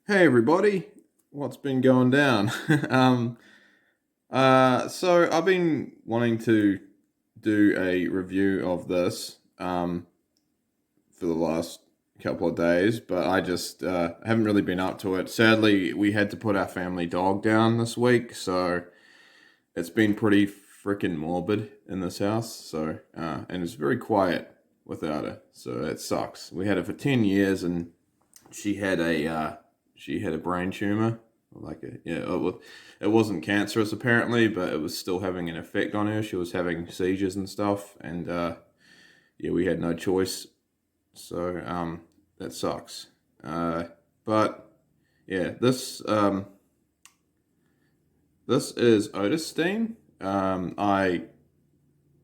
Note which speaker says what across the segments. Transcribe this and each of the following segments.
Speaker 1: Hey everybody, what's been going down? um, so I've been wanting to do a review of this for the last couple of days, but I just haven't really been up to it. Sadly, we had to put our family dog down this week, so it's been pretty freaking morbid in this house. So and it's very quiet without her, so it sucks. We had her for 10 years, and she had a brain tumor, it wasn't cancerous apparently, but it was still having an effect on her. She was having seizures and stuff, and yeah, we had no choice. So that sucks. But yeah, this is Otis Stein. I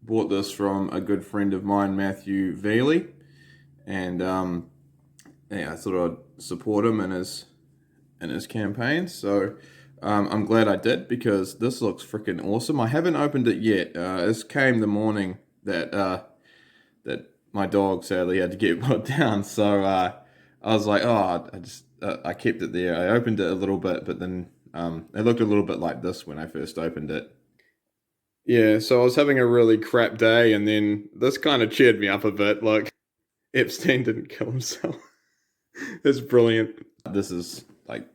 Speaker 1: bought this from a good friend of mine, Matthew Veely, and yeah, I thought I'd support him in his campaign. So I'm glad I did because this looks freaking awesome. I haven't opened it yet. This came the morning that my dog sadly had to get put down. So I was like, oh, I kept it there. I opened it a little bit, but then it looked a little bit like this when I first opened it. Yeah, so I was having a really crap day, and then this kind of cheered me up a bit. Like Epstein didn't kill himself. It's brilliant. This is like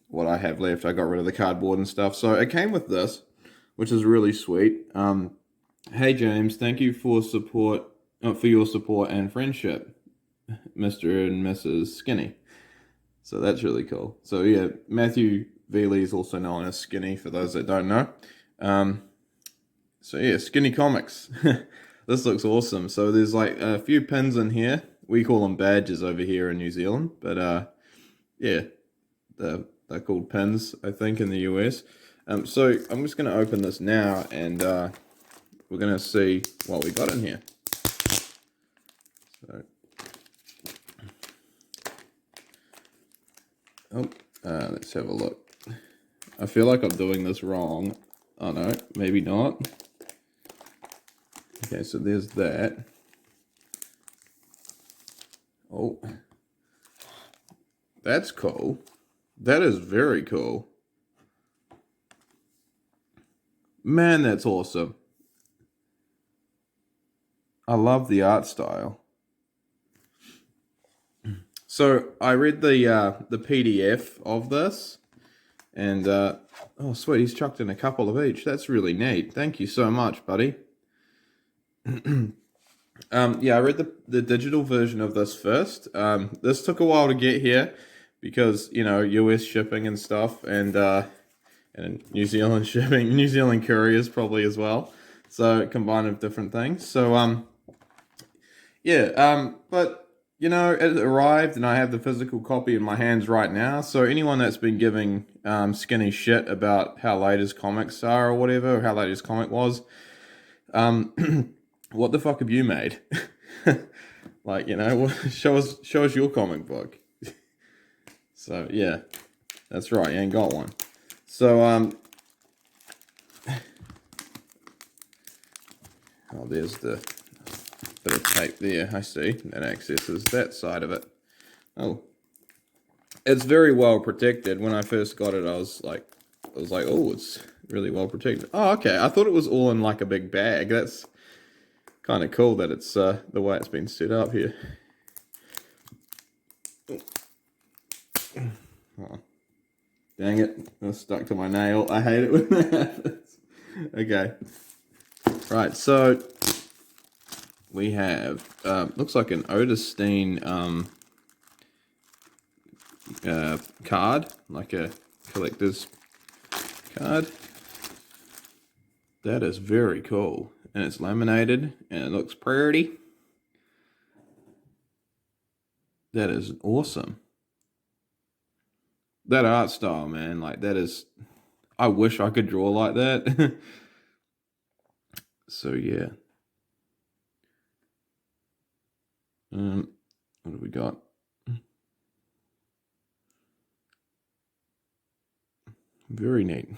Speaker 1: what I have left. I got rid of the cardboard and stuff. So it came with this, which is really sweet. Hey James, thank you for your support and friendship, Mr. and Mrs. Skinny. So that's really cool. So yeah, Matthew Veely is also known as Skinny for those that don't know. Um, so yeah, Skinny Comics. This looks awesome. So there's like a few pins in here. We call them badges over here in New Zealand, but yeah, they're called pins, I think, in the US. So I'm just going to open this now, and we're going to see what we got in here. So, let's have a look. I feel like I'm doing this wrong. Oh no, maybe not. Okay, so there's that. Oh, that's cool. That is very cool. Man, that's awesome. I love the art style. So I read the PDF of this, and oh sweet, he's chucked in a couple of each. That's really neat. Thank you so much, buddy. Yeah, I read the digital version of this first. This took a while to get here because US shipping and stuff, and New Zealand shipping, New Zealand couriers probably as well. So combined of different things. So yeah, but it arrived and I have the physical copy in my hands right now. So anyone that's been giving Skinny shit about how late his comics are or whatever, or how late his comic was, what the fuck have you made? Like, show us your comic book. So yeah, that's right, you ain't got one. So oh, there's the bit of tape there. I see that accesses that side of it. Oh, it's very well protected. When I first got it, I was like, oh, it's really well protected. Oh, okay. I thought it was all in like a big bag. That's kind of cool that it's the way it's been set up here. Oh, dang it! It's stuck to my nail. I hate it when that happens. Okay, right. So we have looks like an Otis Stein card, like a collector's card. That is very cool, and it's laminated, and it looks pretty. That is awesome. That art style, man, like that is. I wish I could draw like that. So yeah. What do we got? Very neat.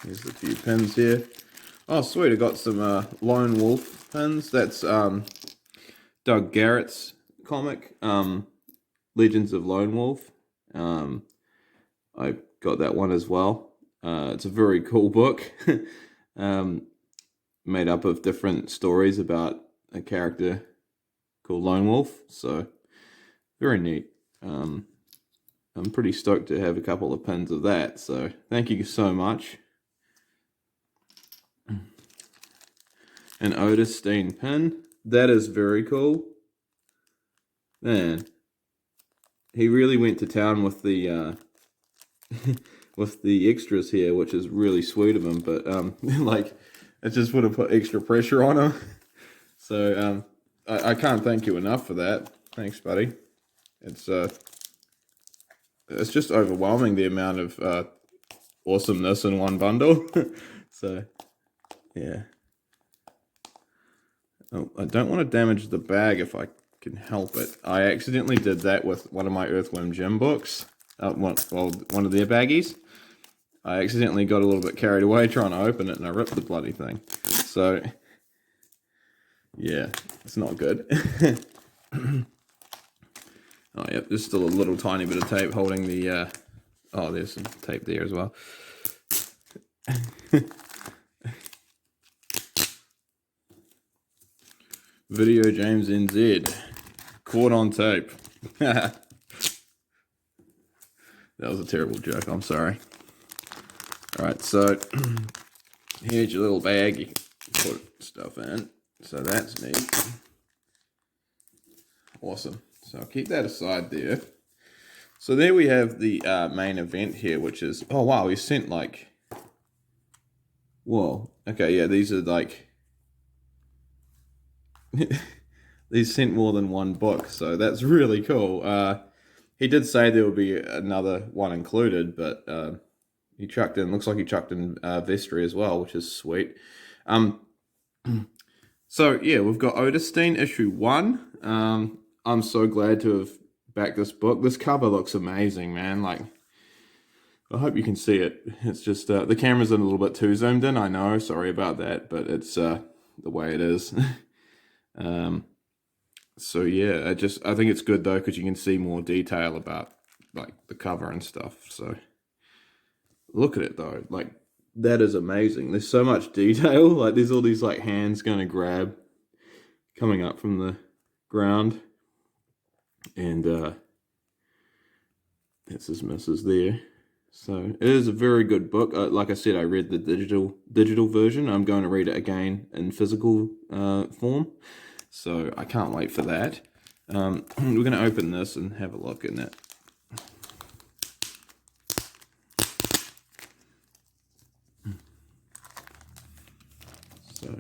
Speaker 1: Here's a few pins here. Oh, sweet! I got some Lone Wolf pins. That's Doug Garrett's comic. Legends of Lone Wolf. I got that one as well. It's a very cool book, made up of different stories about a character called Lone Wolf. So very neat. I'm pretty stoked to have a couple of pins of that. So thank you so much. An Otis Stein pin. That is very cool. Man, he really went to town with the with the extras here, which is really sweet of him. But like, it just would have put extra pressure on him. So I can't thank you enough for that. Thanks, buddy. It's just overwhelming, the amount of awesomeness in one bundle. So yeah. Oh, I don't want to damage the bag if I can help it. I accidentally did that with one of my Earthworm Jim books. One of their baggies. I accidentally got a little bit carried away trying to open it, and I ripped the bloody thing. So yeah, it's not good. Oh yeah, there's still a little tiny bit of tape holding the. Oh, there's some tape there as well. Video James NZ, caught on tape. That was a terrible joke, I'm sorry. Alright, so here's your little bag you can put stuff in. So that's neat. Awesome. So I'll keep that aside there. So there we have the main event here, which is, oh wow, he sent like, whoa, okay, yeah, these are like, these sent more than one book, so that's really cool. He did say there would be another one included, but he chucked in, looks like he chucked in Vestry as well, which is sweet. So yeah, we've got Otis Stein issue 1. I'm so glad to have backed this book. This cover looks amazing, man. Like, I hope you can see it. It's just the camera's a little bit too zoomed in, I know, sorry about that, but it's the way it is. So yeah, I think it's good though, because you can see more detail about like the cover and stuff. So look at it though, like that is amazing. There's so much detail. Like there's all these like hands going to grab coming up from the ground, and it's his missus there. So it is a very good book. Like I said, I read the digital version. I'm going to read it again in physical form. So I can't wait for that. We're going to open this and have a look in it. So,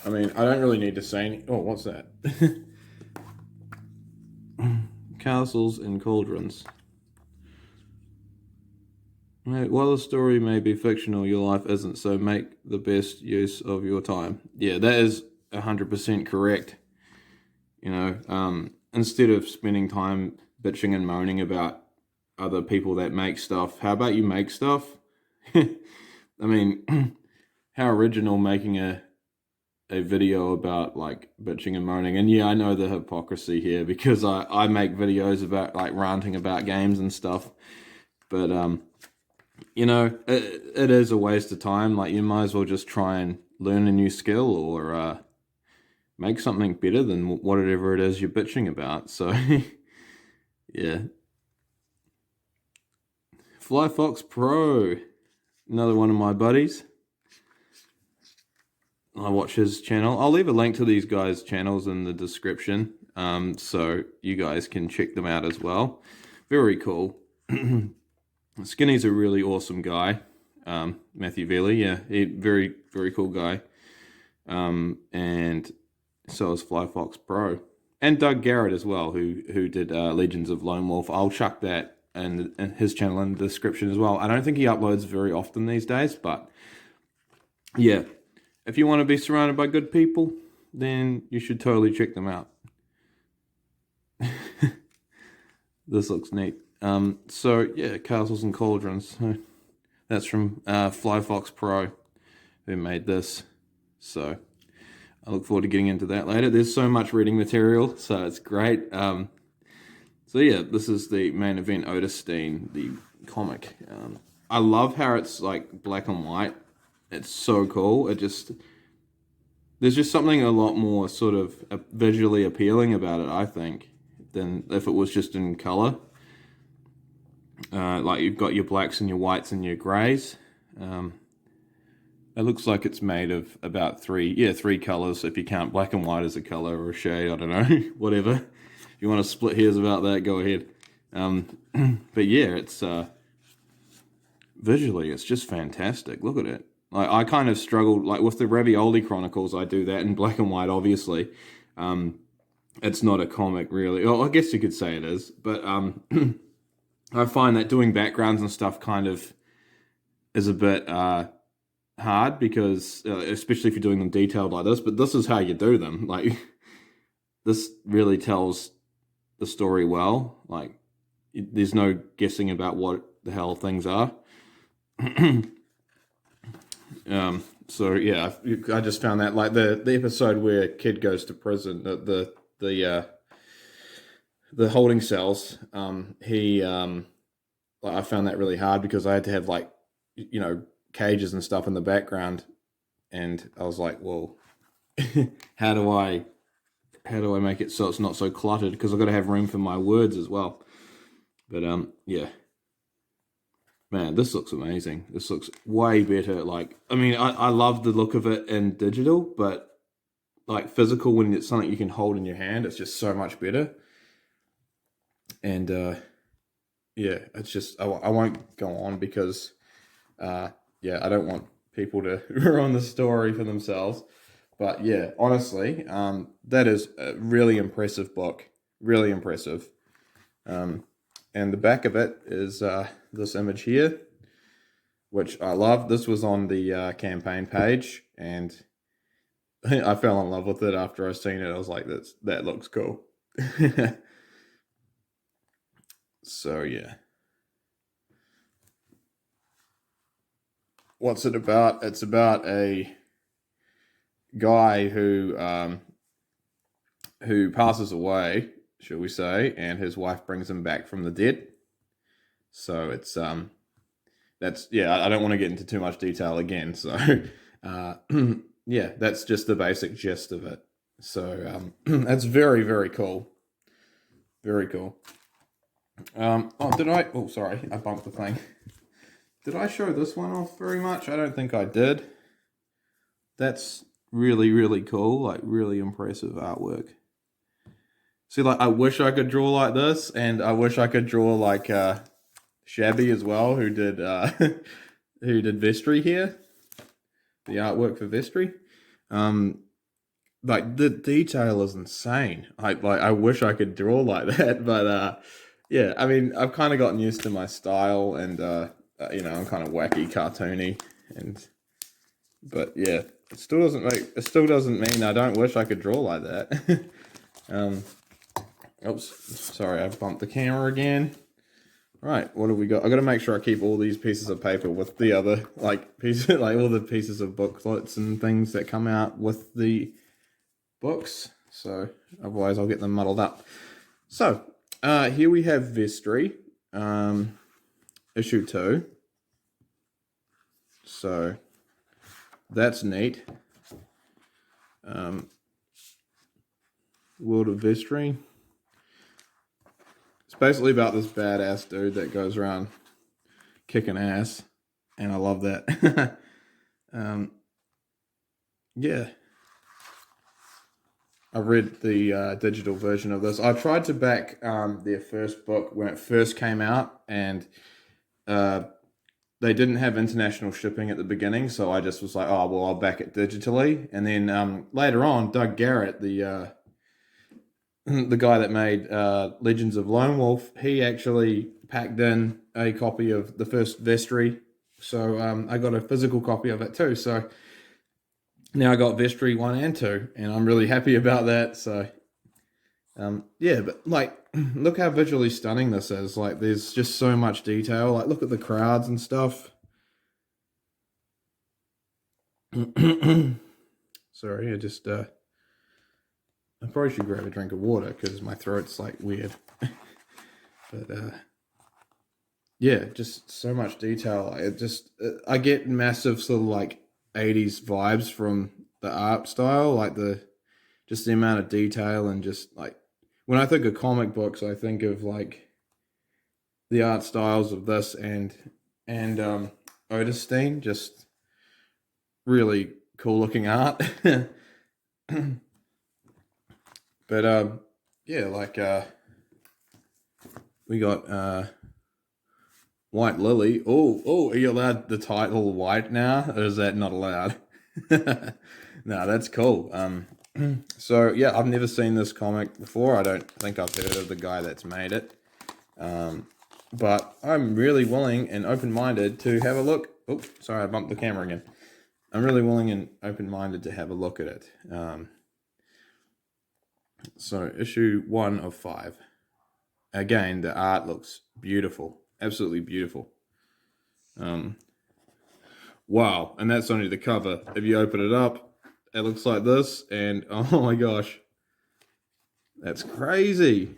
Speaker 1: I mean, I don't really need to say any... Oh, what's that? Castles and Cauldrons. While the story may be fictional, your life isn't, so make the best use of your time. Yeah, that is 100% correct. You know, instead of spending time bitching and moaning about other people that make stuff, how about you make stuff? I mean, how original making a video about like bitching and moaning. And yeah, I know the hypocrisy here, because I make videos about like ranting about games and stuff, but you know, it is a waste of time. Like, you might as well just try and learn a new skill, or make something better than whatever it is you're bitching about. So yeah. Fly Fox Pro, another one of my buddies. I watch his channel. I'll leave a link to these guys' channels in the description, so you guys can check them out as well. Very cool. Skinny's a really awesome guy. Matthew Veely, yeah, very, very cool guy. And so is Fly Fox Pro. And Doug Garrett as well, who did Legends of Lone Wolf. I'll chuck that in his channel in the description as well. I don't think he uploads very often these days, but yeah, if you want to be surrounded by good people, then you should totally check them out. This looks neat. So yeah, Castles and Cauldrons. That's from Fly Fox Pro, who made this. So I look forward to getting into that later. There's so much reading material, so it's great. So yeah, this is the main event, Otis Stein, the comic. I love how it's like black and white. It's so cool. There's just something a lot more sort of visually appealing about it, I think, than if it was just in color. Like you've got your blacks and your whites and your greys. It looks like it's made of about three colors. If you count black and white as a color or a shade, I don't know, whatever. If you want to split hairs about that, go ahead. But yeah, it's visually, it's just fantastic. Look at it. Like I kind of struggled, like with the Ravioli Chronicles. I do that in black and white, obviously. It's not a comic, really. Oh, I guess you could say it is, but I find that doing backgrounds and stuff kind of is a bit hard because, especially if you're doing them detailed like this. But this is how you do them. Like this really tells the story well. Like there's no guessing about what the hell things are. So yeah, I just found that like the episode where kid goes to prison, the holding cells. I found that really hard because I had to have like cages and stuff in the background, and I was like, well, how do I make it so it's not so cluttered? Because I've got to have room for my words as well. But yeah. Man, this looks amazing. This looks way better. Like, I mean, I love the look of it in digital, but like physical, when it's something you can hold in your hand, it's just so much better. And yeah, it's just, I won't go on because, yeah, I don't want people to ruin the story for themselves. But yeah, honestly, that is a really impressive book. Really impressive. And the back of it is this image here, which I love. This was on the campaign page, and I fell in love with it after I seen it. I was like, that looks cool. So yeah. What's it about? It's about a guy who passes away, shall we say, and his wife brings him back from the dead. So it's that's, yeah, I don't want to get into too much detail again. So yeah, that's just the basic gist of it. So that's very, very cool. Very cool. Oh, sorry, I bumped the thing. Did I show this one off very much? I don't think I did. That's really, really cool. Like, really impressive artwork. See, like, I wish I could draw like this, and I wish I could draw like Shabby as well, who did Vestry here, the artwork for Vestry. Like the detail is insane. I wish I could draw like that, but yeah, I mean, I've kind of gotten used to my style, and I'm kind of wacky, cartoony, but yeah, it still doesn't mean I don't wish I could draw like that. Oops, sorry, I bumped the camera again. Right, what have we got? I got to make sure I keep all these pieces of paper with the other pieces, like all the pieces of booklets and things that come out with the books. So otherwise, I'll get them muddled up. So here we have Vestry, issue 2. So that's neat. World of Vestry. It's basically about this badass dude that goes around kicking ass, and I love that. Yeah. I read the digital version of this. I tried to back their first book when it first came out, and they didn't have international shipping at the beginning, so I just was like, oh, well, I'll back it digitally. And then later on, Doug Garrett, the guy that made Legends of Lone Wolf, he actually packed in a copy of the first Vestry. So I got a physical copy of it too. So now I got Vestry 1 and 2, and I'm really happy about that. So yeah, but like, look how visually stunning this is. Like, there's just so much detail. Like, look at the crowds and stuff. Sorry, I probably should grab a drink of water because my throat's like weird. But yeah, just so much detail. I get massive sort of like 80s vibes from the art style, like just the amount of detail and just like when I think of comic books, I think of like the art styles of this and Otis Stein, just really cool looking art. But yeah, like we got White Lily. Are you allowed the title White now, or is that not allowed? No, that's cool. So yeah, I've never seen this comic before. I don't think I've heard of the guy that's made it. But I'm really willing and open-minded to have a look. Oh, sorry, I bumped the camera again. I'm really willing and open-minded to have a look at it. So issue 1 of 5. Again, the art looks beautiful, absolutely beautiful. Wow, and that's only the cover. If you open it up, it looks like this, and oh my gosh, that's crazy.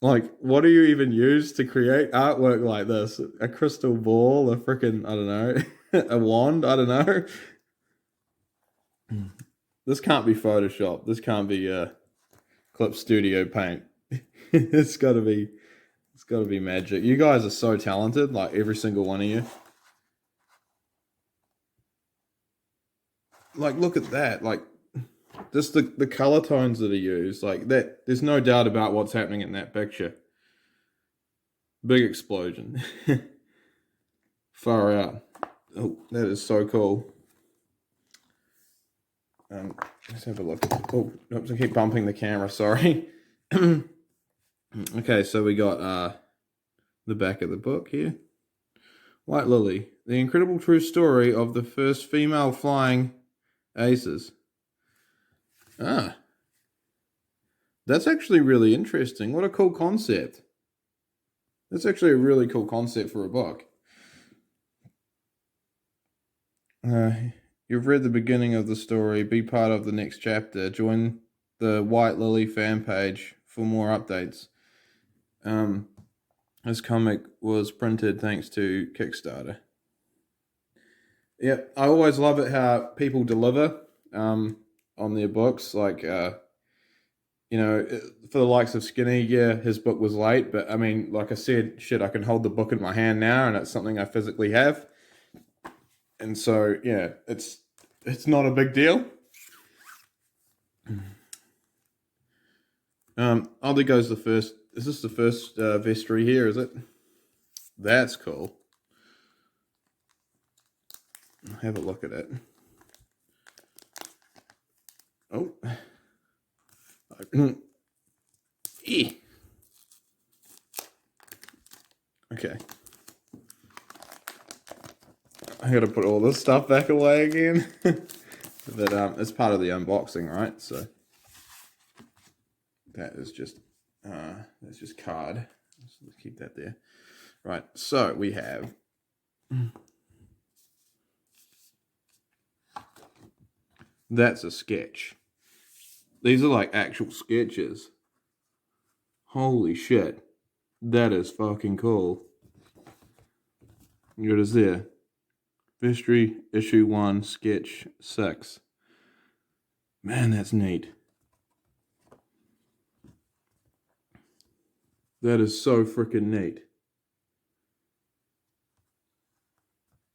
Speaker 1: Like, what do you even use to create artwork like this? A crystal ball, a freaking, I don't know, a wand, I don't know. This can't be Photoshop. This can't be Clip Studio Paint. It's got to be magic. You guys are so talented, like every single one of you. Like, look at that. Like, just the color tones that are used, like that. There's no doubt about what's happening in that picture. Big explosion. Far out. Oh, that is so cool. Let's have a look. Oh, oops, I keep bumping the camera, sorry. Okay, so we got the back of the book here. White Lily, the incredible true story of the first female flying aces. Ah, that's actually really interesting. What a cool concept. That's actually a really cool concept for a book. You've read the beginning of the story. Be part of the next chapter. Join the White Lily fan page for more updates. This comic was printed thanks to Kickstarter. Yeah, I always love it how people deliver on their books. Like, for the likes of Skinny, yeah, his book was late, but I mean, like I said, shit, I can hold the book in my hand now, and it's something I physically have. And so, yeah, it's not a big deal. There goes the first. Is this the first vestry here? Is it? That's cool. Have a look at it. Oh. Okay. I gotta put all this stuff back away again. But it's part of the unboxing, right? So that is just that's just card. Let's keep that there. Right. So we have that's a sketch. These are like actual sketches. Holy shit. That is fucking cool. What is there? History, issue 1, sketch 6. Man, that's neat. That is so freaking neat.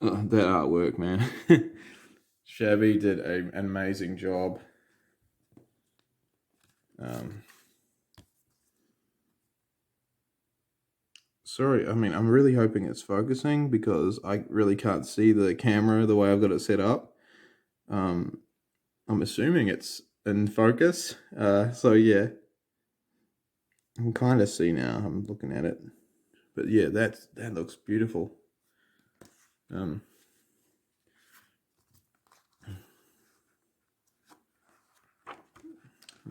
Speaker 1: That artwork, man. Shabby did an amazing job. Sorry, I mean, I'm really hoping it's focusing because I really can't see the camera the way I've got it set up. I'm assuming it's in focus. So yeah, I can kind of see now. I'm looking at it, but yeah, that looks beautiful.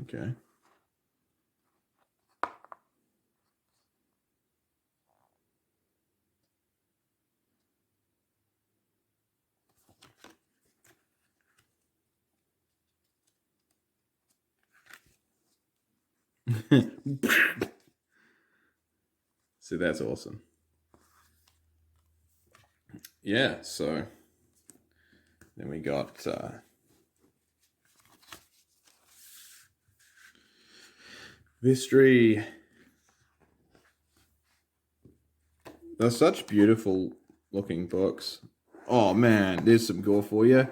Speaker 1: Okay. So that's awesome. Yeah, so then we got Vistry. They're such beautiful looking books. Oh man, there's some gore for you.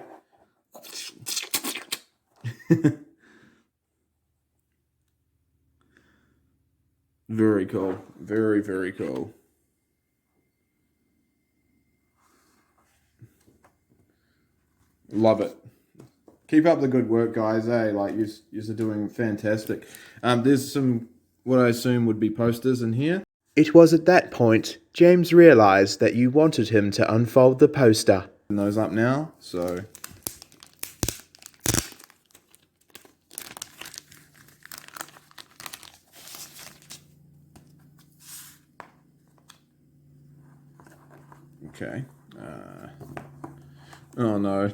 Speaker 1: Very cool. Very, very cool. Love it. Keep up the good work, guys. Like you're doing fantastic. There's some what I assume would be posters in here.
Speaker 2: It was at that point James realised that you wanted him to unfold the poster.
Speaker 1: And those up now. So okay. Oh no.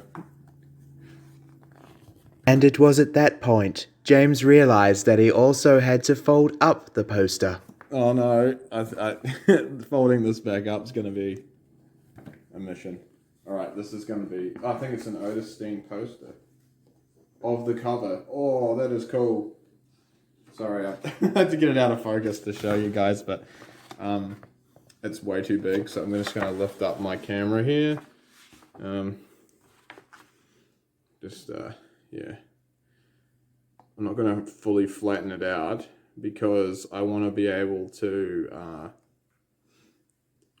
Speaker 2: And it was at that point James realised that he also had to fold up the poster.
Speaker 1: Oh no. Folding this back up is going to be a mission. Alright, this is going to be... I think it's an Otis Stein poster of the cover. Oh, that is cool. Sorry, I had to get it out of focus to show you guys, but it's way too big, so I'm just going to lift up my camera here. Yeah. I'm not going to fully flatten it out because I want to be able to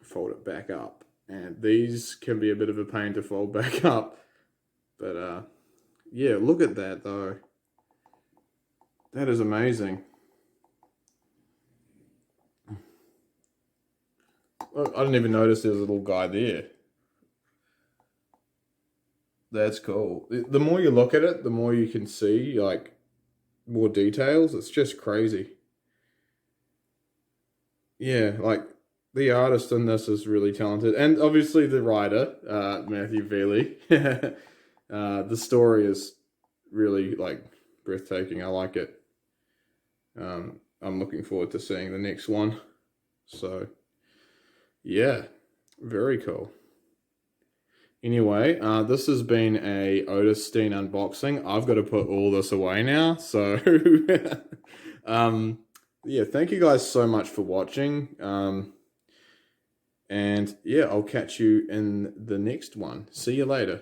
Speaker 1: fold it back up. And these can be a bit of a pain to fold back up. But yeah, look at that though. That is amazing. I didn't even notice there was a little guy there. That's cool. The more you look at it, the more you can see, like, more details. It's just crazy. Yeah, like, the artist in this is really talented. And obviously the writer, Matthew Vealey. The story is really, like, breathtaking. I like it. I'm looking forward to seeing the next one. So, yeah, very cool. Anyway, this has been a Otis Stein unboxing. I've got to put all this away now. So, yeah, thank you guys so much for watching. And yeah, I'll catch you in the next one. See you later.